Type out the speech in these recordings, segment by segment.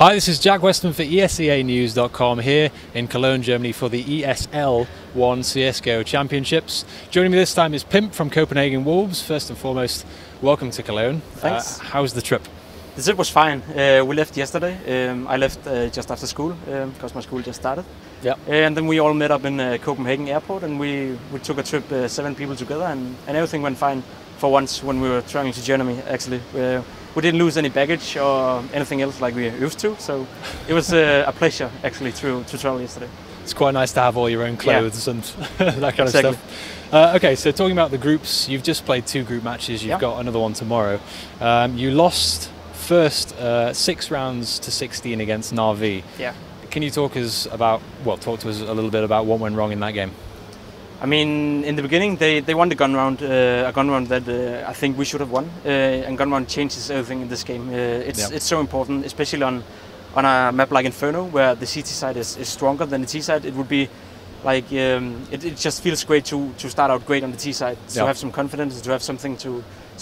Hi, this is Jack Weston for ESEAnews.com here in Cologne, Germany for the ESL 1 CSGO Championships. Joining me this time is Pimp from Copenhagen Wolves. First and foremost, welcome to Cologne. Thanks. How's the trip? The trip was fine. We left yesterday. I left just after school because my school just started. Yeah. And then we all met up in Copenhagen airport and we took a trip, 7 people together, and everything went fine for once when we were traveling to Germany, actually. We didn't lose any baggage or anything else like we used to, so it was a pleasure actually to travel yesterday. It's quite nice to have all your own clothes and that kind of Exactly. stuff. Okay, so talking about the groups, you've just played 2 group matches, you've got another one tomorrow. You lost first 6 rounds to 16 against Narvi. Yeah. Can you talk to us a little bit about what went wrong in that game? I mean, in the beginning, they won the gun round, a gun round that I think we should have won. And gun round changes everything in this game. It's so important, especially on a map like Inferno, where the CT side is stronger than the T side. It would be like it just feels great to start out great on the T side, to have some confidence, to have some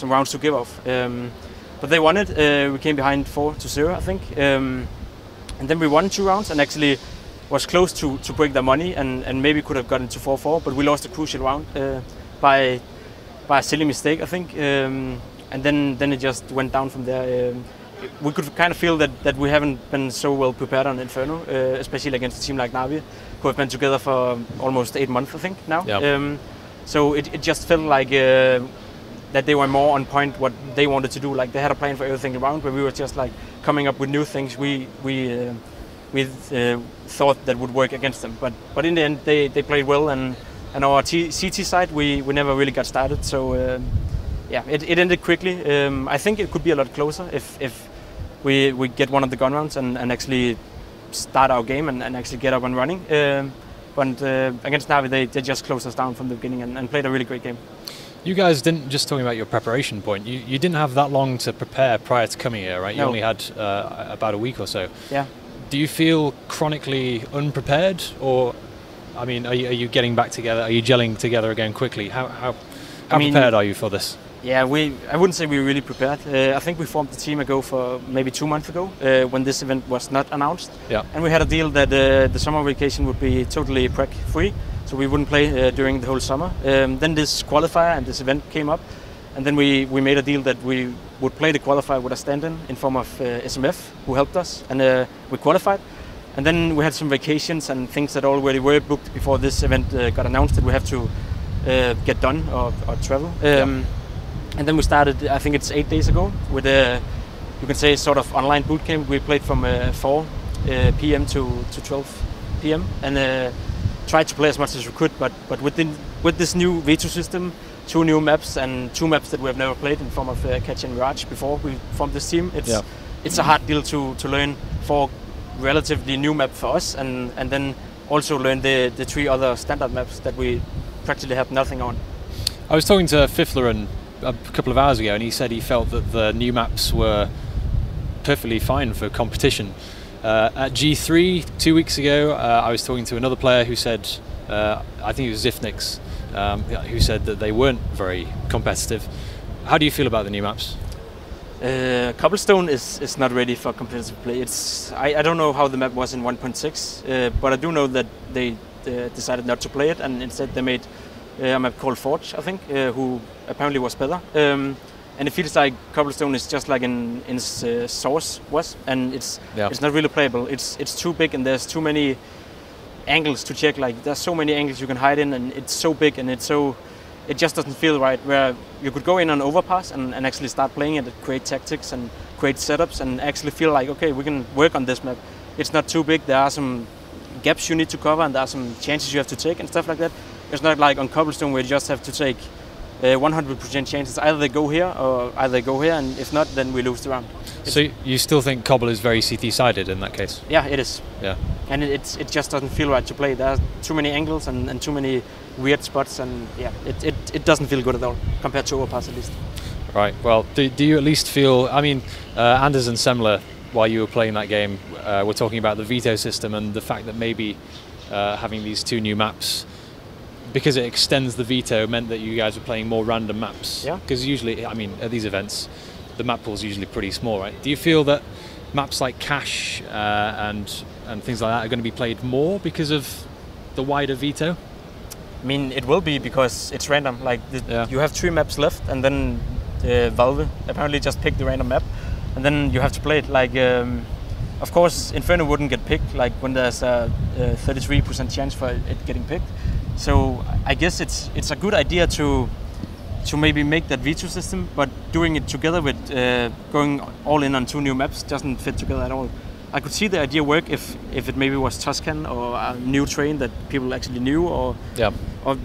rounds to give off. But they won it. We came behind 4-0, I think, and then we won 2 rounds and actually was close to break their money and maybe could have gotten to 4-4, but we lost a crucial round by a silly mistake, I think, and then it just went down from there. We could kind of feel that we haven't been so well prepared on Inferno, especially against a team like Navi, who have been together for almost 8 months, I think, now. Yep. So it just felt like that they were more on point what they wanted to do. Like they had a plan for everything around, but we were just like coming up with new things we thought that would work against them. But in the end, they played well, and our CT side, we never really got started. So yeah, it ended quickly. I think it could be a lot closer if we get one of the gun rounds and actually start our game and actually get up and running. But against Navi, they just closed us down from the beginning and played a really great game. You guys didn't, just talking about your preparation point, you didn't have that long to prepare prior to coming here, right? You only had about a week or so. Yeah. Do you feel chronically unprepared, or, I mean, are you getting back together? Are you gelling together again quickly? How prepared are you for this? Yeah, I wouldn't say we were really prepared. I think we formed the team for maybe 2 months ago when this event was not announced. Yeah. And we had a deal that the summer vacation would be totally prec free, so we wouldn't play during the whole summer. Then this qualifier and this event came up, and then we made a deal that we would play the qualifier with a stand-in form of SMF, who helped us, and we qualified. And then we had some vacations and things that already were booked before this event got announced that we have to get done or travel. And then we started, I think it's 8 days ago, with you can say sort of online boot camp. We played from 4 p.m. to 12 p.m. and tried to play as much as we could. But with this new veto system, 2 new maps and 2 maps that we have never played in form of Catch and Mirage before we formed this team, it's a hard deal to learn 4 relatively new maps for us, and then also learn the 3 other standard maps that we practically have nothing on. I was talking to Fiflerin a couple of hours ago, and he said he felt that the new maps were perfectly fine for competition. At G3 2 weeks ago, I was talking to another player who said, I think it was Zifnix, who said that they weren't very competitive. How do you feel about the new maps? Cobblestone is not ready for competitive play. I don't know how the map was in 1.6, but I do know that they decided not to play it, and instead they made a map called Forge, I think, who apparently was better. And it feels like Cobblestone is just like in Source was, and it's not really playable. It's too big, and there's too many angles to check. Like there's so many angles you can hide in, and it's so big, and it just doesn't feel right. Where you could go in on overpass and actually start playing it, create tactics and create setups, and actually feel like, okay, we can work on this map. It's not too big. There are some gaps you need to cover, and there are some chances you have to take and stuff like that. It's not like on Cobblestone where you just have to take 100% chances. Either they go here or either they go here, and if not, then we lose the round. So you still think Cobble is very CT-sided in that case? Yeah, it is. Yeah. And it just doesn't feel right to play. There are too many angles and too many weird spots, and yeah, it doesn't feel good at all, compared to Overpass at least. Right, well, do you at least feel, I mean, Anders and Semler, while you were playing that game, were talking about the veto system and the fact that maybe having these 2 new maps, because it extends the veto, meant that you guys were playing more random maps. Yeah. Because usually, I mean, at these events, the map pool is usually pretty small, right? Do you feel that maps like Cache and things like that are going to be played more because of the wider veto? I mean, it will be because it's random. Like you have 3 maps left, and then Valve apparently just picked the random map, and then you have to play it. Like, of course, Inferno wouldn't get picked. Like when there's a 33% chance for it getting picked. So I guess it's a good idea to maybe make that veto system, but doing it together with going all in on 2 new maps doesn't fit together at all. I could see the idea work if it maybe was Tuscan or a new train that people actually knew, or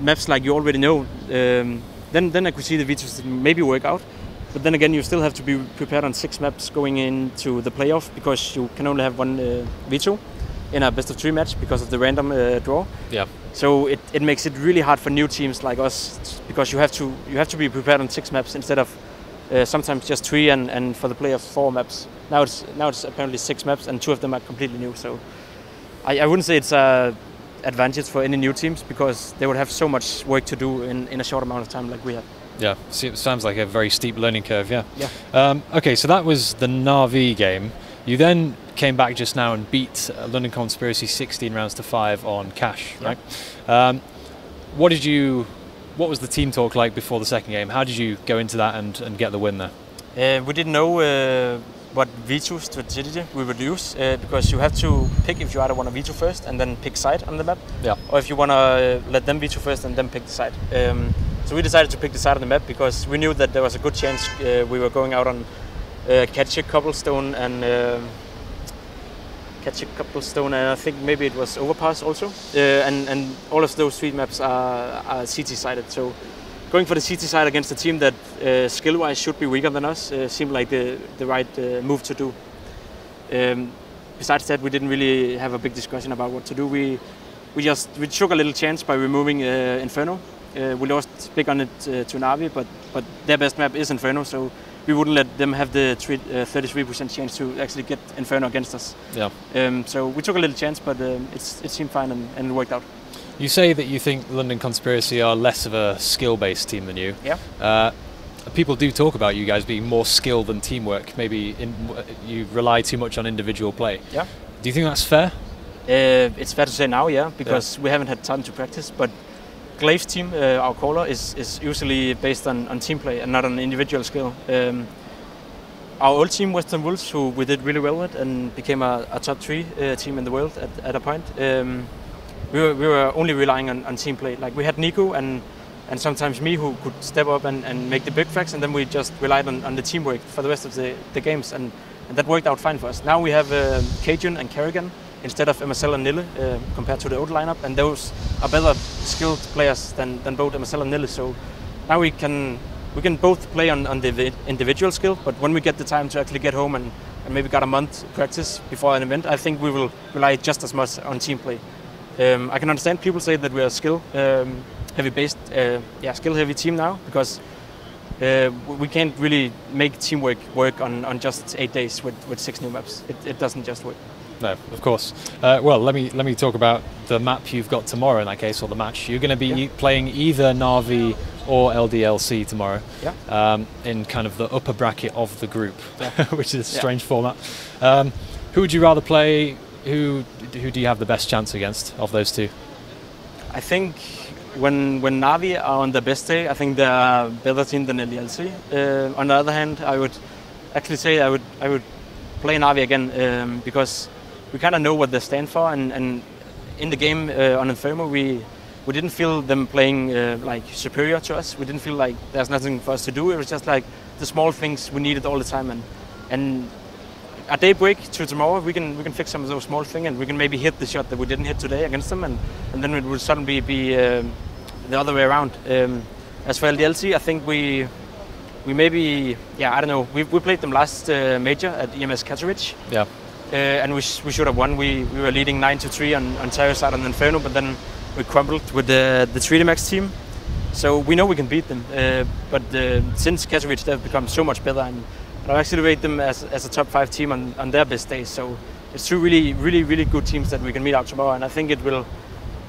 maps like you already know. Then I could see the veto system maybe work out. But then again, you still have to be prepared on 6 maps going into the playoff, because you can only have 1 veto in a best of 3 match because of the random draw. Yeah. So it makes it really hard for new teams like us, because you have to be prepared on 6 maps instead of sometimes just 3, and for the playoff 4 maps. Now it's apparently 6 maps, and 2 of them are completely new. So I wouldn't say it's an advantage for any new teams, because they would have so much work to do in a short amount of time like we have. Yeah, it sounds like a very steep learning curve, yeah. Yeah. Okay, so that was the Na'Vi game. You then came back just now and beat London Conspiracy 16 rounds to 5 on Cache, right? What was the team talk like before the second game? How did you go into that and get the win there? We didn't know what veto strategy we would use, because you have to pick if you either want to veto first and then pick side on the map, or if you want to let them veto first and then pick the side. So we decided to pick the side on the map because we knew that there was a good chance we were going out on Ketchik, Cobblestone, and I think maybe it was Overpass also, and all of those 3 maps are CT sided. So going for the CT side against a team that skill-wise should be weaker than us seemed like the right move to do. Besides that, we didn't really have a big discussion about what to do. We took a little chance by removing Inferno. We lost big on it to Na'Vi, but their best map is Inferno, so we wouldn't let them have the 33% chance to actually get Inferno against us. Yeah. So we took a little chance, but it seemed fine and it worked out. You say that you think London Conspiracy are less of a skill-based team than you. Yeah. People do talk about you guys being more skill than teamwork. Maybe you rely too much on individual play. Yeah. Do you think that's fair? It's fair to say now, yeah, because we haven't had time to practice. But Glaive's team, our caller, is usually based on team play and not on individual skill. Our old team, Western Wolves, who we did really well with and became a top 3 team in the world at a point, we were only relying on team play. Like we had Nico and sometimes me, who could step up and make the big facts, and then we just relied on the teamwork for the rest of the games, and that worked out fine for us. Now we have Cajun and Kerrigan instead of MSL and Nille compared to the old lineup, and those are better skilled players than both MSL and Nille. So now we can both play on the individual skill, but when we get the time to actually get home and maybe got a month practice before an event, I think we will rely just as much on team play. I can understand people say that we are skill heavy team now, because we can't really make teamwork work on just 8 days with 6 new maps. It doesn't just work. No, of course. Well, let me talk about the map you've got tomorrow in that case, or the match. You're going to be playing either Na'Vi or LDLC tomorrow, in kind of the upper bracket of the group, which is a strange format. Who would you rather play? Who do you have the best chance against of those 2? I think when Na'Vi are on their best day, I think they're a better team than LDLC. On the other hand, I would actually say I would play Na'Vi again, because we kind of know what they stand for, and in the game on Inferno, we didn't feel them playing like superior to us. We didn't feel like there's nothing for us to do. It was just like the small things we needed all the time, and a day break to tomorrow, we can fix some of those small things, and we can maybe hit the shot that we didn't hit today against them, and then it will suddenly be the other way around. As for LDLC, I think we maybe, I don't know. We played them last major at EMS Katowice. Yeah. And we should have won. We were leading 9-3 on Terror side on Inferno, but then we crumbled with the 3D Max team. So we know we can beat them. But since Katowice, they've become so much better, and I actually rate them as a top 5 team on their best days. So it's 2 really good teams that we can meet out tomorrow, and I think it will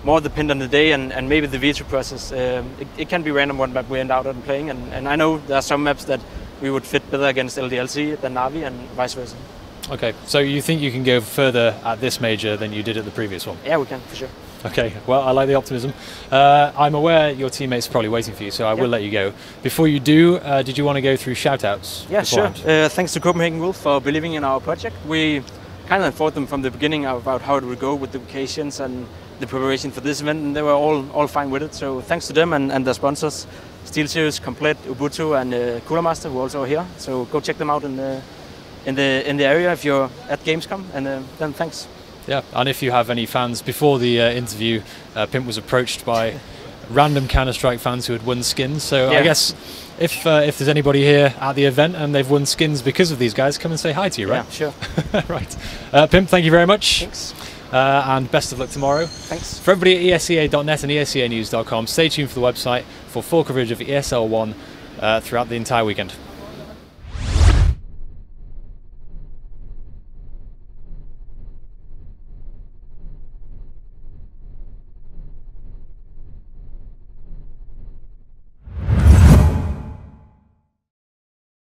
more depend on the day and maybe the veto process. It can be random what map we end out on playing, and I know there are some maps that we would fit better against LDLC than Na'Vi, and vice versa. Okay, so you think you can go further at this major than you did at the previous one? Yeah, we can, for sure. Okay, well, I like the optimism. I'm aware your teammates are probably waiting for you, so I will let you go. Before you do, did you want to go through shout-outs? Yeah, beforehand? Sure. Thanks to Copenhagen Wolf for believing in our project. We kind of informed them from the beginning about how it would go with the vacations and the preparation for this event, and they were all fine with it. So thanks to them and their sponsors, SteelSeries, Complete, Ubuntu, and Cooler Master, who also are here. So go check them out in the area if you're at Gamescom, and then thanks. Yeah, and if you have any fans, before the interview, Pimp was approached by random Counter-Strike fans who had won skins. So I guess if there's anybody here at the event and they've won skins because of these guys, come and say hi to you, right? Yeah, sure. Right. Pimp, thank you very much. Thanks. And best of luck tomorrow. Thanks. For everybody at ESEA.net and ESEAnews.com, stay tuned for the website for full coverage of ESL 1 throughout the entire weekend.